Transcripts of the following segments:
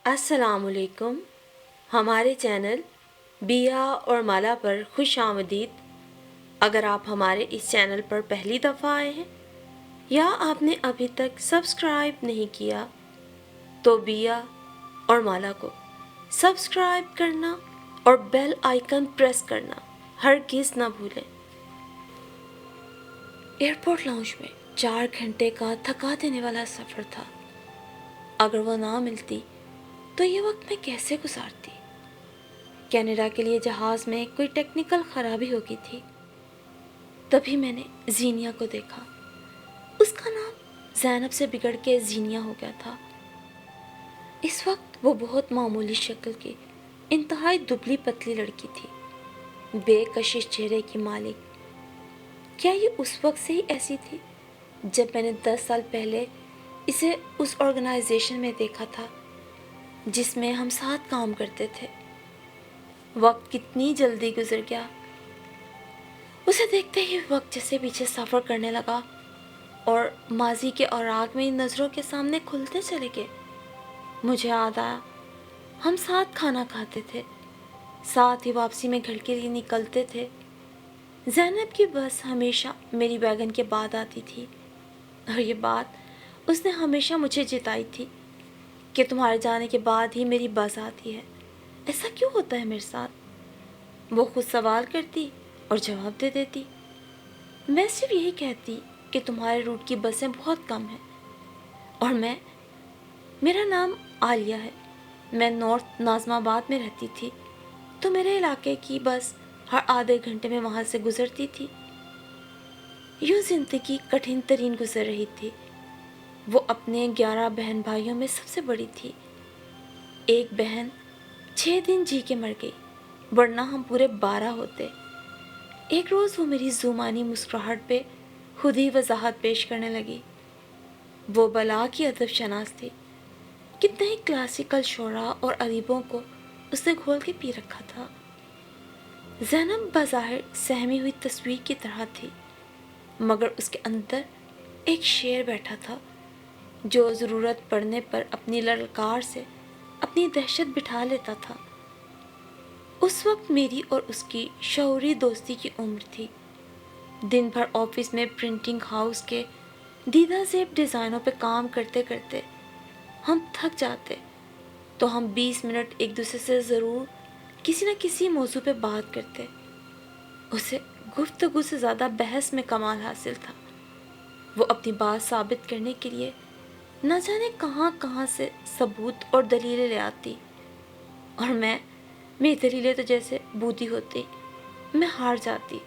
السلام علیکم. ہمارے چینل بیا اور مالا پر خوش آمدید. اگر آپ ہمارے اس چینل پر پہلی دفعہ آئے ہیں یا آپ نے ابھی تک سبسکرائب نہیں کیا تو بیا اور مالا کو سبسکرائب کرنا اور بیل آئیکن پریس کرنا ہرگز نہ بھولیں. ایئرپورٹ لاؤنج میں 4 گھنٹے کا تھکا دینے والا سفر تھا. اگر وہ نہ ملتی تو یہ وقت میں کیسے گزارتی؟ کینیڈا کے لیے جہاز میں کوئی ٹیکنیکل خرابی ہو گئی تھی. تبھی میں نے زینیا کو دیکھا. اس کا نام زینب سے بگڑ کے زینیا ہو گیا تھا. اس وقت وہ بہت معمولی شکل کی انتہائی دبلی پتلی لڑکی تھی، بے کشش چہرے کی مالک. کیا یہ اس وقت سے ہی ایسی تھی جب میں نے 10 سال پہلے اسے اس آرگنائزیشن میں دیکھا تھا جس میں ہم ساتھ کام کرتے تھے؟ وقت کتنی جلدی گزر گیا. اسے دیکھتے ہی وقت جیسے پیچھے سفر کرنے لگا اور ماضی کے اوراق میں نظروں کے سامنے کھلتے چلے گئے. مجھے یاد آیا ہم ساتھ کھانا کھاتے تھے، ساتھ ہی واپسی میں گھر کے لیے نکلتے تھے. زینب کی بس ہمیشہ میری ویگن کے بعد آتی تھی، اور یہ بات اس نے ہمیشہ مجھے جتائی تھی کہ تمہارے جانے کے بعد ہی میری بس آتی ہے. ایسا کیوں ہوتا ہے میرے ساتھ؟ وہ خود سوال کرتی اور جواب دے دیتی. میں صرف یہی کہتی کہ تمہارے روٹ کی بسیں بہت کم ہیں، اور میرا نام عالیہ ہے. میں نارتھ ناظم آباد میں رہتی تھی، تو میرے علاقے کی بس ہر آدھے گھنٹے میں وہاں سے گزرتی تھی. یوں زندگی کٹھن ترین گزر رہی تھی. وہ اپنے 11 بہن بھائیوں میں سب سے بڑی تھی. ایک بہن 6 دن جی کے مر گئی، ورنہ ہم پورے 12 ہوتے. ایک روز وہ میری زمانی مسکراہٹ پہ خود ہی وضاحت پیش کرنے لگی. وہ بلا کی ادب شناس تھی. کتنے ہی کلاسیکل شعراء اور ادیبوں کو اس نے گھول کے پی رکھا تھا. زینب بظاہر سہمی ہوئی تصویر کی طرح تھی، مگر اس کے اندر ایک شیر بیٹھا تھا جو ضرورت پڑنے پر اپنی للکار سے اپنی دہشت بٹھا لیتا تھا. اس وقت میری اور اس کی شعوری دوستی کی عمر تھی. دن بھر آفس میں پرنٹنگ ہاؤس کے دیدہ زیب ڈیزائنوں پہ کام کرتے کرتے ہم تھک جاتے تو ہم 20 منٹ ایک دوسرے سے ضرور کسی نہ کسی موضوع پہ بات کرتے. اسے گفتگو سے زیادہ بحث میں کمال حاصل تھا. وہ اپنی بات ثابت کرنے کے لیے نہ جانے کہاں کہاں سے ثبوت اور دلیلیں لے آتی، اور میری دلیلیں تو جیسے بودھی ہوتی، میں ہار جاتی.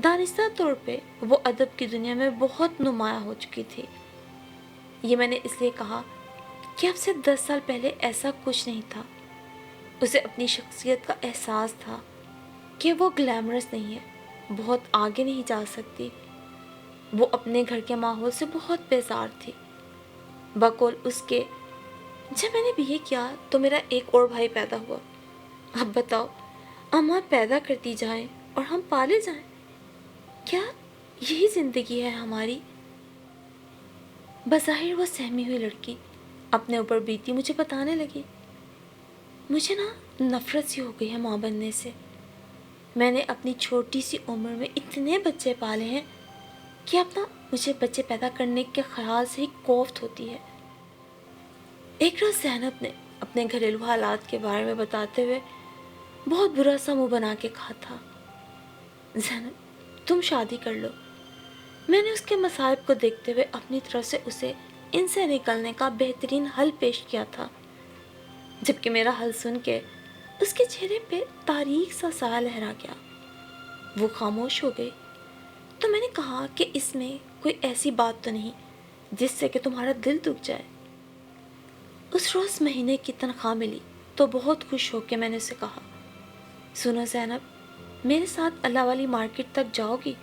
دانستہ طور پہ وہ ادب کی دنیا میں بہت نمایاں ہو چکی تھی. یہ میں نے اس لیے کہا کہ اب سے 10 سال پہلے ایسا کچھ نہیں تھا. اسے اپنی شخصیت کا احساس تھا کہ وہ گلیمرس نہیں ہے، بہت آگے نہیں جا سکتی. وہ اپنے گھر کے ماحول سے بہت بیزار تھی. بقول اس کے، جب میں نے BA کیا تو میرا ایک اور بھائی پیدا ہوا. اب بتاؤ، اماں پیدا کرتی جائیں اور ہم پالے جائیں، کیا یہی زندگی ہے ہماری؟ بظاہر وہ سہمی ہوئی لڑکی اپنے اوپر بیتی مجھے بتانے لگی. مجھے نفرت سی ہو گئی ہے ماں بننے سے. میں نے اپنی چھوٹی سی عمر میں اتنے بچے پالے ہیں کہ اب مجھے بچے پیدا کرنے کے خیال سے ہی کوفت ہوتی ہے. ایک روز زینب نے اپنے گھریلو حالات کے بارے میں بتاتے ہوئے بہت برا سا منہ بنا کے کہا تھا، زینب تم شادی کر لو. میں نے اس کے مصائب کو دیکھتے ہوئے اپنی طرف سے اسے ان سے نکلنے کا بہترین حل پیش کیا تھا، جبکہ میرا حل سن کے اس کے چہرے پہ تاریک سا سایہ لہرا گیا. وہ خاموش ہو گئی. تو میں نے کہا کہ اس میں کوئی ایسی بات تو نہیں جس سے کہ تمہارا دل دکھ جائے. اس روز مہینے کی تنخواہ ملی تو بہت خوش ہو کے میں نے اسے کہا، سنو زینب، میرے ساتھ اللہ والی مارکیٹ تک جاؤ گی؟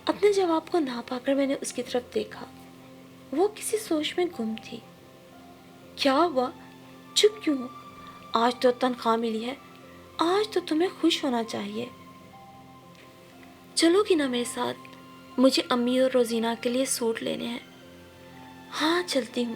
اپنے جواب کو نہ پا کر میں نے اس کی طرف دیکھا. وہ کسی سوچ میں گم تھی. کیا ہوا؟ چپ کیوں ہو؟ آج تو تنخواہ ملی ہے، آج تو تمہیں خوش ہونا چاہیے. چلو گی نا میرے ساتھ؟ مجھے امی اور روزینہ کے لیے سوٹ لینے ہیں. ہاں چلتی ہوں.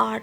8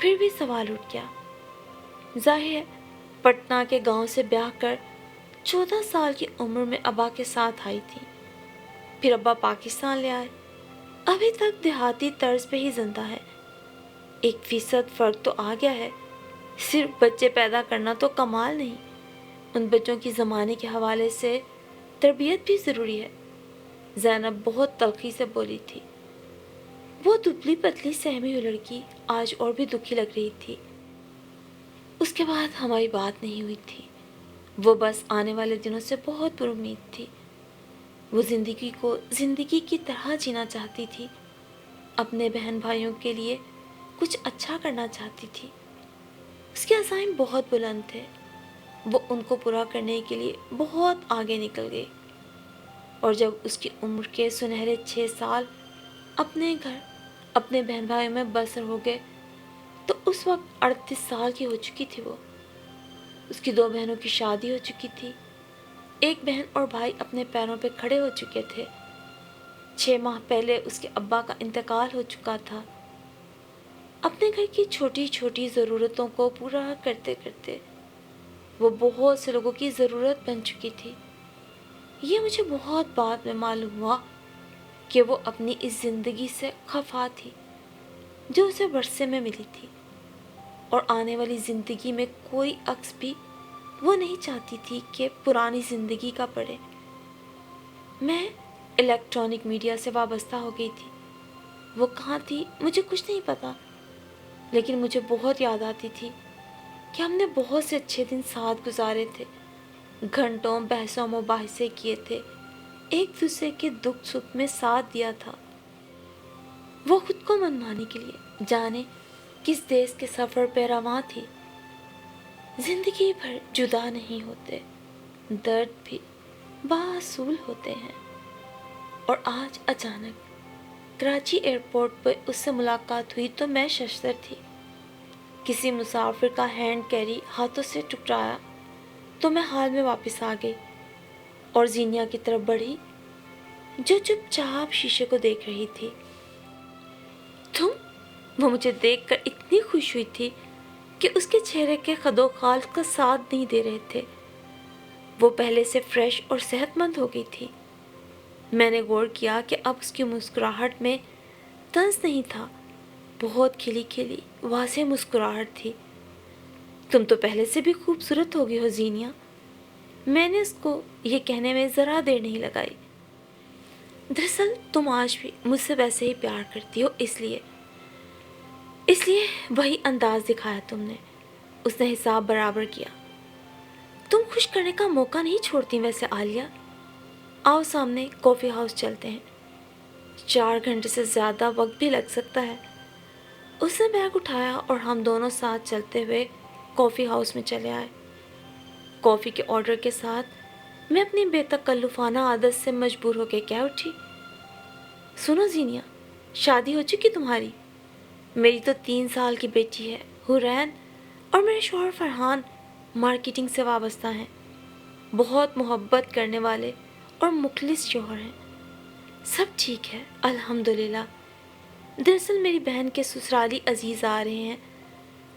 پھر بھی سوال اٹھ گیا۔ ظاہر ہے پٹنہ کے گاؤں سے بیاہ کر 14 سال کی عمر میں ابا کے ساتھ آئی تھی۔ پھر ابا پاکستان لے آئے۔ ابھی تک دیہاتی طرز پہ ہی زندہ ہے۔ 1% فرق تو آ گیا ہے۔ صرف بچے پیدا کرنا تو کمال نہیں، ان بچوں کی زمانے کے حوالے سے تربیت بھی ضروری ہے۔ زینب بہت تلخی سے بولی تھی۔ وہ دبلی پتلی سہمی ہوئی لڑکی آج اور بھی دکھی لگ رہی تھی۔ اس کے بعد ہماری بات نہیں ہوئی تھی۔ وہ بس آنے والے دنوں سے بہت پر امید تھی۔ وہ زندگی کو زندگی کی طرح جینا چاہتی تھی، اپنے بہن بھائیوں کے لیے کچھ اچھا کرنا چاہتی تھی۔ اس کے عزائم بہت بلند تھے، وہ ان کو پورا کرنے کے لیے بہت آگے نکل گئی۔ اور جب اس کی عمر کے سنہرے 6 سال اپنے گھر اپنے بہن بھائیوں میں بسر ہو گئے تو اس وقت 38 سال کی ہو چکی تھی وہ۔ اس کی 2 بہنوں کی شادی ہو چکی تھی، ایک بہن اور بھائی اپنے پیروں پہ کھڑے ہو چکے تھے۔ 6 ماہ پہلے اس کے ابا کا انتقال ہو چکا تھا۔ اپنے گھر کی چھوٹی چھوٹی ضرورتوں کو پورا کرتے کرتے وہ بہت سے لوگوں کی ضرورت بن چکی تھی۔ یہ مجھے بہت بعد میں معلوم ہوا کہ وہ اپنی اس زندگی سے خفا تھی جو اسے ورثے میں ملی تھی، اور آنے والی زندگی میں کوئی عکس بھی وہ نہیں چاہتی تھی کہ پرانی زندگی کا پڑے۔ میں الیکٹرانک میڈیا سے وابستہ ہو گئی تھی۔ وہ کہاں تھی مجھے کچھ نہیں پتا، لیکن مجھے بہت یاد آتی تھی کہ ہم نے بہت سے اچھے دن ساتھ گزارے تھے، گھنٹوں بحث و مباحثے کیے تھے، ایک دوسرے کے دکھ سکھ میں ساتھ دیا تھا۔ وہ خود کو منوانے کے لیے جانے کس دیس کے سفر پہ رواں تھی۔ زندگی بھر جدا نہیں ہوتے، درد بھی باصول ہوتے ہیں۔ اور آج اچانک کراچی ایئرپورٹ پہ اس سے ملاقات ہوئی تو میں ششدر تھی۔ کسی مسافر کا ہینڈ کیری ہاتھوں سے ٹکرایا تو میں حال میں واپس آ گئی اور زینیا کی طرف بڑھی جو چپ چاپ شیشے کو دیکھ رہی تھی۔ تم؟ وہ مجھے دیکھ کر اتنی خوش ہوئی تھی کہ اس کے چہرے کے خد و خال کا ساتھ نہیں دے رہے تھے۔ وہ پہلے سے فریش اور صحت مند ہو گئی تھی۔ میں نے غور کیا کہ اب اس کی مسکراہٹ میں طنز نہیں تھا، بہت کھلی کھلی واضح مسکراہٹ تھی۔ تم تو پہلے سے بھی خوبصورت ہو گئی ہو زینیا۔ میں نے اس کو یہ کہنے میں ذرا دیر نہیں لگائی۔ دراصل تم آج بھی مجھ سے ویسے ہی پیار کرتی ہو، اس لیے وہی انداز دکھایا تم نے۔ اس نے حساب برابر کیا۔ تم خوش کرنے کا موقع نہیں چھوڑتی ویسے عالیہ۔ آؤ سامنے کافی ہاؤس چلتے ہیں، 4 گھنٹے سے زیادہ وقت بھی لگ سکتا ہے۔ اس نے بیگ اٹھایا اور ہم دونوں ساتھ چلتے ہوئے کافی ہاؤس میں چلے آئے۔ کافی کے آرڈر کے ساتھ میں اپنی بے تکلفانہ عادت سے مجبور ہو کے کہہ اٹھی، سنو زینیا، شادی ہو چکی تمہاری؟ میری تو 3 سال کی بیٹی ہے حورین، اور میرے شوہر فرحان مارکیٹنگ سے وابستہ ہیں، بہت محبت کرنے والے اور مخلص شوہر ہیں۔ سب ٹھیک ہے الحمدللہ۔ دراصل میری بہن کے سسرالی عزیز آ رہے ہیں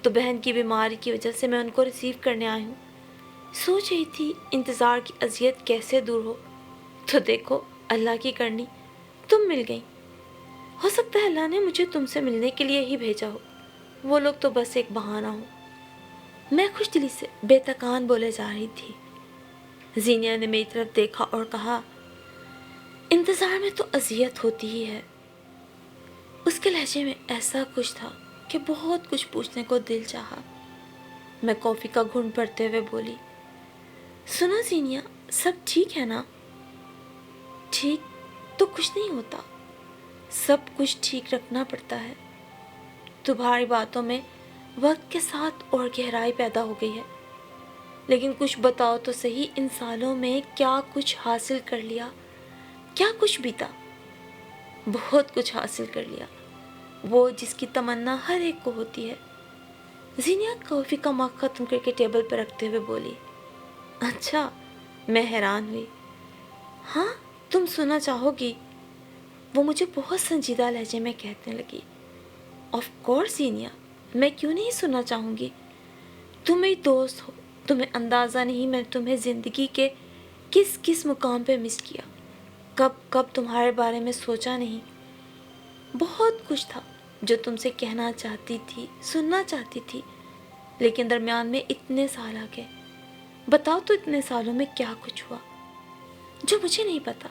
تو بہن کی بیماری کی وجہ سے میں ان کو ریسیو کرنے آئی ہوں۔ سوچ رہی تھی انتظار کی اذیت کیسے دور ہو، تو دیکھو اللہ کی کرنی تم مل گئی۔ ہو سکتا ہے اللہ نے مجھے تم سے ملنے کے لیے ہی بھیجا ہو، وہ لوگ تو بس ایک بہانہ ہو۔ میں خوش دلی سے بے تکان بولے جا رہی تھی۔ زینیا نے میری طرف دیکھا اور کہا، انتظار میں تو اذیت ہوتی ہی ہے۔ اس کے لہجے میں ایسا کچھ تھا کہ بہت کچھ پوچھنے کو دل چاہا۔ میں کافی کا گھونٹ بھرتے ہوئے بولی، سنو زینیا، سب ٹھیک ہے نا؟ ٹھیک تو کچھ نہیں ہوتا، سب کچھ ٹھیک رکھنا پڑتا ہے۔ تمہاری باتوں میں وقت کے ساتھ اور گہرائی پیدا ہو گئی ہے، لیکن کچھ بتاؤ تو صحیح، ان سالوں میں کیا کچھ حاصل کر لیا، کیا کچھ بیتا؟ بہت کچھ حاصل کر لیا، وہ جس کی تمنا ہر ایک کو ہوتی ہے۔ زینیا کافی کا مگ ختم کر کے ٹیبل پر رکھتے ہوئے بولی، اچھا؟ میں حیران ہوئی۔ ہاں، تم سننا چاہو گی؟ وہ مجھے بہت سنجیدہ لہجے میں کہنے لگی۔ آف کورس زینیا، میں کیوں نہیں سننا چاہوں گی؟ تم میری دوست ہو، تمہیں اندازہ نہیں میں تمہیں زندگی کے کس کس مقام پہ مس کیا، کب کب تمہارے بارے میں سوچا نہیں۔ بہت کچھ تھا جو تم سے کہنا چاہتی تھی، سننا چاہتی تھی، لیکن درمیان میں اتنے سال آ گئے۔ بتاؤ تو اتنے سالوں میں کیا کچھ ہوا جو مجھے نہیں پتا؟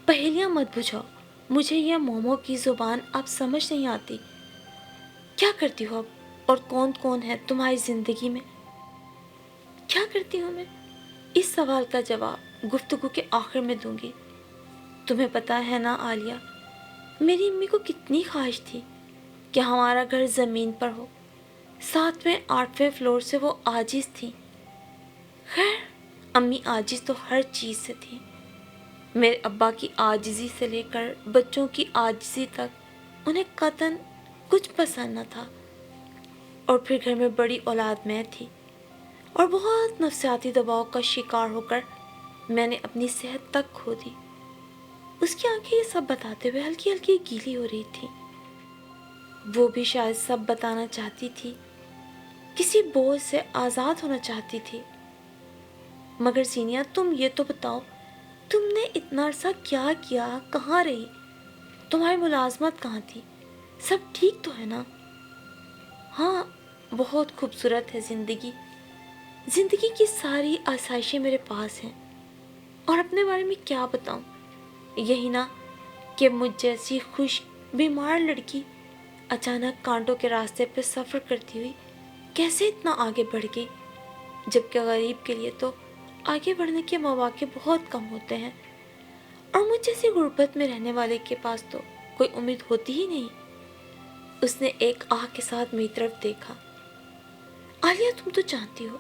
پہیلیاں مت بجھاؤ، مجھے یہ مومو کی زبان اب سمجھ نہیں آتی۔ کیا کرتی ہو اب، اور کون کون ہے تمہاری زندگی میں؟ کیا کرتی ہوں میں؟ اس سوال کا جواب گفتگو کے آخر میں دوں گی۔ تمہیں پتا ہے نا عالیہ، میری امی کو کتنی خواہش تھی کہ ہمارا گھر زمین پر ہو، 7ویں 8ویں فلور سے وہ عاجز تھی۔ خیر، امی عاجز تو ہر چیز سے تھی، میرے ابا کی عاجزی سے لے کر بچوں کی عاجزی تک انہیں قطعاً کچھ پسند نہ تھا۔ اور پھر گھر میں بڑی اولاد میں تھی، اور بہت نفسیاتی دباؤ کا شکار ہو کر میں نے اپنی صحت تک کھو دی۔ اس کی آنکھیں یہ سب بتاتے ہوئے ہلکی ہلکی گیلی ہو رہی تھی۔ وہ بھی شاید سب بتانا چاہتی تھی، کسی بوجھ سے آزاد ہونا چاہتی تھی۔ مگر زینیا، تم یہ تو بتاؤ، تم نے اتنا عرصہ کیا کیا، کہاں رہی، تمہاری ملازمت کہاں تھی، سب ٹھیک تو ہے نا؟ ہاں، بہت خوبصورت ہے زندگی، زندگی کی ساری آسائشیں میرے پاس ہیں، اور اپنے بارے میں کیا بتاؤں؟ یہی نا کہ مجھ جیسی خوش بیمار لڑکی اچانک کانٹوں کے راستے پہ سفر کرتی ہوئی کیسے اتنا آگے بڑھ گئی، جبکہ غریب کے لیے تو آگے بڑھنے کے مواقع بہت کم ہوتے ہیں، اور مجھ جیسی غربت میں رہنے والے کے پاس تو کوئی امید ہوتی ہی نہیں۔ اس نے ایک آہ کے ساتھ میری طرف دیکھا۔ عالیہ، تم تو جانتی ہو،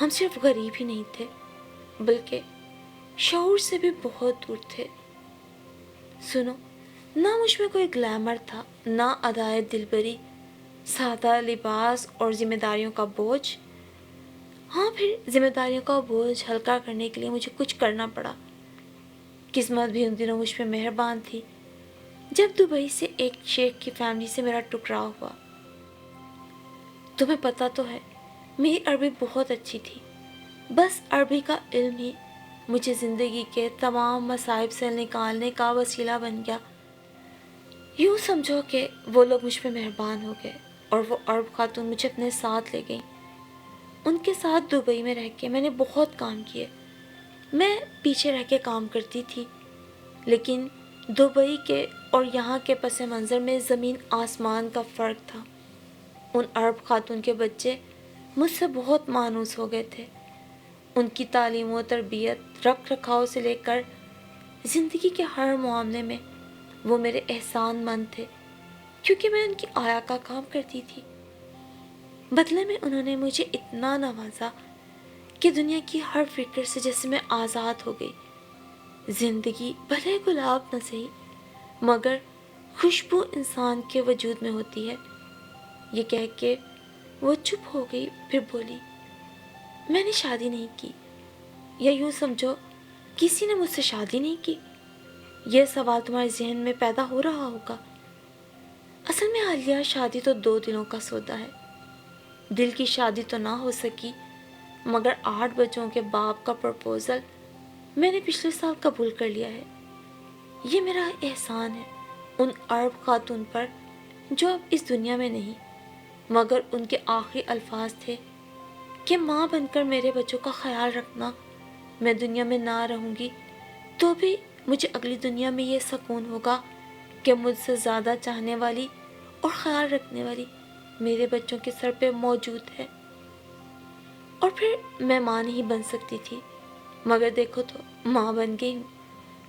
ہم صرف غریب ہی نہیں تھے، بلکہ شعور سے بھی بہت دور تھے۔ سنو، نہ مجھ میں کوئی گلیمر تھا، نہ ادائے دلبری، سادہ لباس اور ذمہ داریوں کا بوجھ۔ ہاں، پھر ذمہ داریوں کا بوجھ ہلکا کرنے کے لیے مجھے کچھ کرنا پڑا۔ قسمت بھی ان دنوں مجھ پہ مہربان تھی جب دبئی سے ایک شیخ کی فیملی سے میرا ٹکراؤ ہوا۔ تمہیں پتہ تو ہے میری عربی بہت اچھی تھی، بس عربی کا علم ہی مجھے زندگی کے تمام مصائب سے نکالنے کا وسیلہ بن گیا۔ یوں سمجھو کہ وہ لوگ مجھ پہ مہربان ہو گئے، اور وہ عرب خاتون مجھے اپنے ساتھ لے گئیں۔ ان کے ساتھ دبئی میں رہ کے میں نے بہت کام کیے۔ میں پیچھے رہ کے کام کرتی تھی، لیکن دبئی کے اور یہاں کے پس منظر میں زمین آسمان کا فرق تھا۔ ان عرب خاتون کے بچے مجھ سے بہت مانوس ہو گئے تھے۔ ان کی تعلیم و تربیت، رکھ رکھاؤ سے لے کر زندگی کے ہر معاملے میں وہ میرے احسان مند تھے، کیونکہ میں ان کی آیا کا کام کرتی تھی۔ بدلے میں انہوں نے مجھے اتنا نوازا کہ دنیا کی ہر فکر سے جیسے میں آزاد ہو گئی۔ زندگی بھلے گلاب نہ سہی، مگر خوشبو انسان کے وجود میں ہوتی ہے۔ یہ کہہ کے وہ چپ ہو گئی، پھر بولی، میں نے شادی نہیں کی، یا یوں سمجھو کسی نے مجھ سے شادی نہیں کی۔ یہ سوال تمہارے ذہن میں پیدا ہو رہا ہوگا۔ اصل میں عالیہ، شادی تو 2 دنوں کا سودا ہے۔ دل کی شادی تو نہ ہو سکی، مگر 8 بچوں کے باپ کا پرپوزل میں نے پچھلے سال قبول کر لیا ہے۔ یہ میرا احسان ہے ان عرب خاتون پر جو اب اس دنیا میں نہیں، مگر ان کے آخری الفاظ تھے کہ ماں بن کر میرے بچوں کا خیال رکھنا، میں دنیا میں نہ رہوں گی تو بھی مجھے اگلی دنیا میں یہ سکون ہوگا کہ مجھ سے زیادہ چاہنے والی اور خیال رکھنے والی میرے بچوں کے سر پہ موجود ہے۔ اور پھر میں ماں نہیں بن سکتی تھی، مگر دیکھو تو ماں بن گئی ہوں،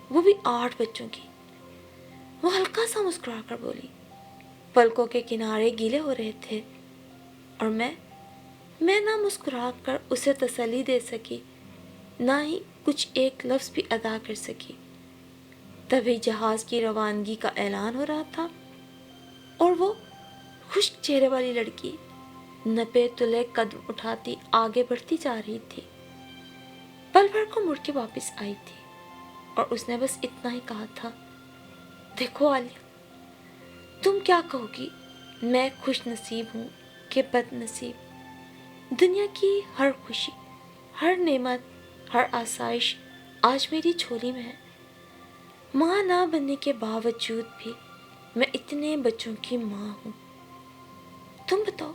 وہ بھی 8 بچوں کی۔ وہ ہلکا سا مسکرا کر بولی۔ پلکوں کے کنارے گیلے ہو رہے تھے، اور میں نہ مسکرا کر اسے تسلی دے سکی، نہ ہی کچھ ایک لفظ بھی ادا کر سکی۔ تبھی جہاز کی روانگی کا اعلان ہو رہا تھا، اور وہ خشک چہرے والی لڑکی نپے تلے قدم اٹھاتی آگے بڑھتی جا رہی تھی۔ پل بھر کو مڑ کے واپس آئی تھی، اور اس نے بس اتنا ہی کہا تھا، دیکھو عالیہ، تم کیا کہو گی، میں خوش نصیب ہوں کہ بد نصیب، دنیا کی ہر خوشی، ہر نعمت، ہر آسائش آج میری جھولی میں ہے۔ ماں نہ بننے کے باوجود بھی میں اتنے بچوں کی ماں ہوں۔ تم بتاؤ،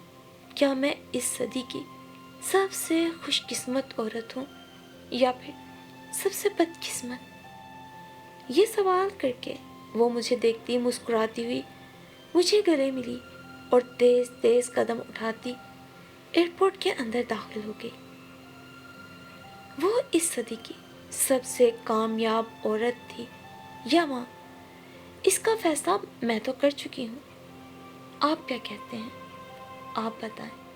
کیا میں اس صدی کی سب سے خوش قسمت عورت ہوں یا پھر سب سے بد قسمت؟ یہ سوال کر کے وہ مجھے دیکھتی مسکراتی ہوئی مجھے گلے ملی اور تیز تیز قدم اٹھاتی ایئرپورٹ کے اندر داخل ہو گئی۔ وہ اس صدی کی سب سے کامیاب عورت تھی یا ماں، اس کا فیصلہ میں تو کر چکی ہوں۔ آپ کیا کہتے ہیں؟ آپ بتائیں۔